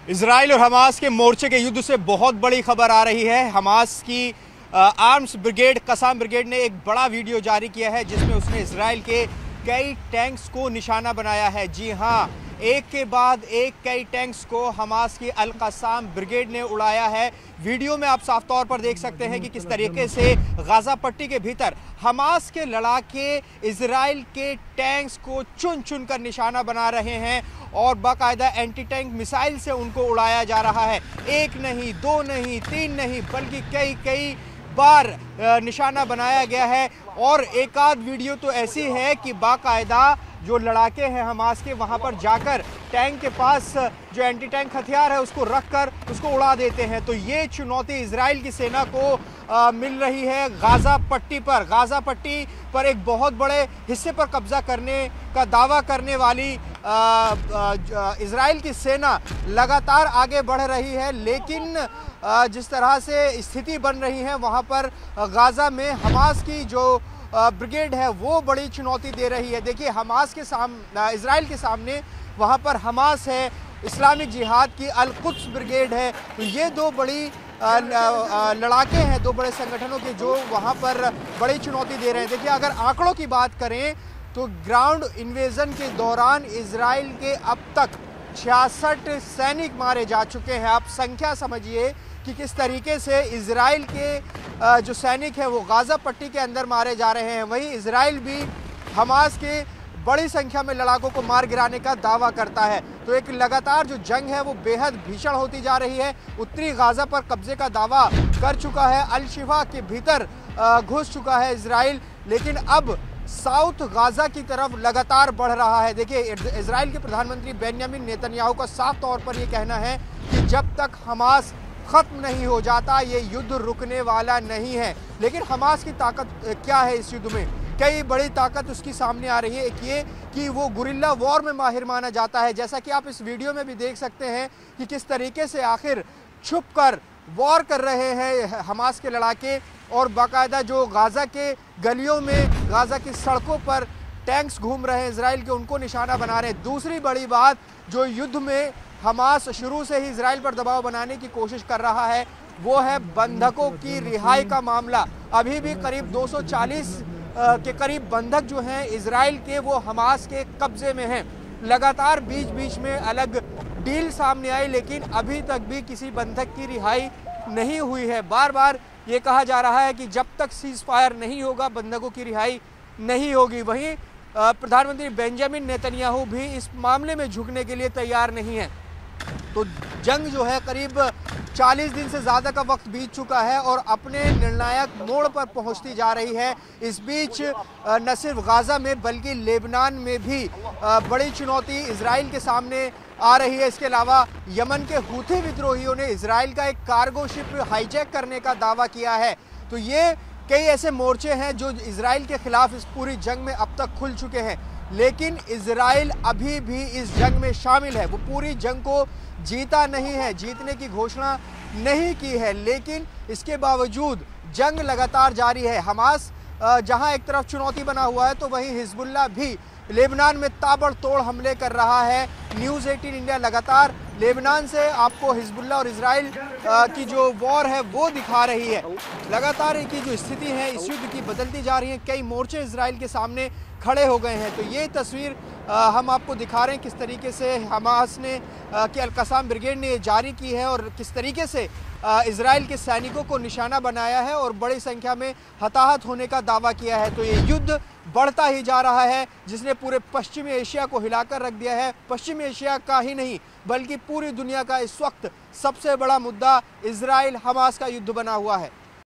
Israel और Hamas के मोर्चे के युद्ध से बहुत बड़ी खबर आ रही है। हमास की आर्म्स ब्रिगेड कसाम ब्रिगेड ने एक बड़ा वीडियो जारी किया है जिसमें उसने इजराइल के कई टैंक्स को निशाना बनाया है। जी हाँ, एक के बाद एक कई टैंक्स को हमास की अल कसाम ब्रिगेड ने उड़ाया है। वीडियो में आप साफ तौर पर देख सकते हैं कि किस तरीके से गाजा पट्टी के भीतर हमास के लड़ाके इजराइल के टैंक्स को चुन चुन कर निशाना बना रहे हैं और बाकायदा एंटी टैंक मिसाइल से उनको उड़ाया जा रहा है। एक नहीं, दो नहीं, तीन नहीं, बल्कि कई कई बार निशाना बनाया गया है। और एक आध वीडियो तो ऐसी है कि बाकायदा जो लड़ाके हैं हमास के, वहां पर जाकर टैंक के पास जो एंटी टैंक हथियार है उसको रखकर उसको उड़ा देते हैं। तो ये चुनौती इजराइल की सेना को मिल रही है गाजा पट्टी पर। गाजा पट्टी पर एक बहुत बड़े हिस्से पर कब्जा करने का दावा करने वाली इजराइल की सेना लगातार आगे बढ़ रही है, लेकिन जिस तरह से स्थिति बन रही है वहाँ पर गाजा में हमास की जो ब्रिगेड है वो बड़ी चुनौती दे रही है। देखिए, हमास के सामने, इजराइल के सामने वहाँ पर हमास है, इस्लामिक जिहाद की अल कुद्स ब्रिगेड है। तो ये दो बड़ी लड़ाके हैं, दो बड़े संगठनों के जो वहाँ पर बड़ी चुनौती दे रहे हैं। देखिए, अगर आंकड़ों की बात करें तो ग्राउंड इन्वेजन के दौरान इजराइल के अब तक 66 सैनिक मारे जा चुके हैं। आप संख्या समझिए कि किस तरीके से इजराइल के जो सैनिक हैं वो गाजा पट्टी के अंदर मारे जा रहे हैं। वहीं इजराइल भी हमास के बड़ी संख्या में लड़ाकों को मार गिराने का दावा करता है। तो एक लगातार जो जंग है वो बेहद भीषण होती जा रही है। उत्तरी गाजा पर कब्जे का दावा कर चुका है, अल शिफा के भीतर घुस चुका है इजराइल, लेकिन अब साउथ गाजा की तरफ लगातार बढ़ रहा है। देखिए, इजराइल के प्रधानमंत्री बेंजामिन नेतन्याहू का साफ तौर पर यह कहना है कि जब तक हमास खत्म नहीं हो जाता ये युद्ध रुकने वाला नहीं है। लेकिन हमास की ताकत क्या है इस युद्ध में? कई बड़ी ताकत उसकी सामने आ रही है। एक ये कि वो गुरिल्ला वॉर में माहिर माना जाता है, जैसा कि आप इस वीडियो में भी देख सकते हैं कि किस तरीके से आखिर छुप कर वॉर कर रहे हैं हमास के लड़ाके और बाकायदा जो गाजा के गलियों में, गाजा की सड़कों पर टैंक्स घूम रहे हैं इजराइल के, उनको निशाना बना रहे हैं। दूसरी बड़ी बात, जो युद्ध में हमास शुरू से ही इजराइल पर दबाव बनाने की कोशिश कर रहा है वो है बंधकों की रिहाई का मामला। अभी भी करीब 240 के करीब बंधक जो हैं इजराइल के वो हमास के कब्जे में हैं। लगातार बीच बीच में अलग डील सामने आई, लेकिन अभी तक भी किसी बंधक की रिहाई नहीं हुई है। बार बार ये कहा जा रहा है कि जब तक सीज फायर नहीं होगा बंधकों की रिहाई नहीं होगी। वहीं प्रधानमंत्री बेंजामिन नेतन्याहू भी इस मामले में झुकने के लिए तैयार नहीं है। तो जंग जो है करीब 40 दिन से ज़्यादा का वक्त बीत चुका है और अपने निर्णायक मोड़ पर पहुंचती जा रही है। इस बीच न सिर्फ गाजा में बल्कि लेबनान में भी बड़ी चुनौती इजराइल के सामने आ रही है। इसके अलावा यमन के हूथी विद्रोहियों ने इजराइल का एक कार्गो शिप हाईजैक करने का दावा किया है। तो ये कई ऐसे मोर्चे हैं जो इजराइल के खिलाफ इस पूरी जंग में अब तक खुल चुके हैं, लेकिन इजराइल अभी भी इस जंग में शामिल है। वो पूरी जंग को जीता नहीं है, जीतने की घोषणा नहीं की है, लेकिन इसके बावजूद जंग लगातार जारी है। हमास जहां एक तरफ चुनौती बना हुआ है तो वहीं हिजबुल्लाह भी लेबनान में ताबड़तोड़ हमले कर रहा है। न्यूज़ 18 इंडिया लगातार लेबनान से आपको हिजबुल्लाह और इजराइल की जो वॉर है वो दिखा रही है। लगातार की जो स्थिति है इस युद्ध की बदलती जा रही है। कई मोर्चे इजराइल के सामने खड़े हो गए हैं। तो ये तस्वीर हम आपको दिखा रहे हैं किस तरीके से हमास ने कि अल कसाम ब्रिगेड ने जारी की है और किस तरीके से इजराइल के सैनिकों को निशाना बनाया है और बड़ी संख्या में हताहत होने का दावा किया है। तो ये युद्ध बढ़ता ही जा रहा है जिसने पूरे पश्चिमी एशिया को हिलाकर रख दिया है। पश्चिमी एशिया का ही नहीं बल्कि पूरी दुनिया का इस वक्त सबसे बड़ा मुद्दा इजराइल हमास का युद्ध बना हुआ है।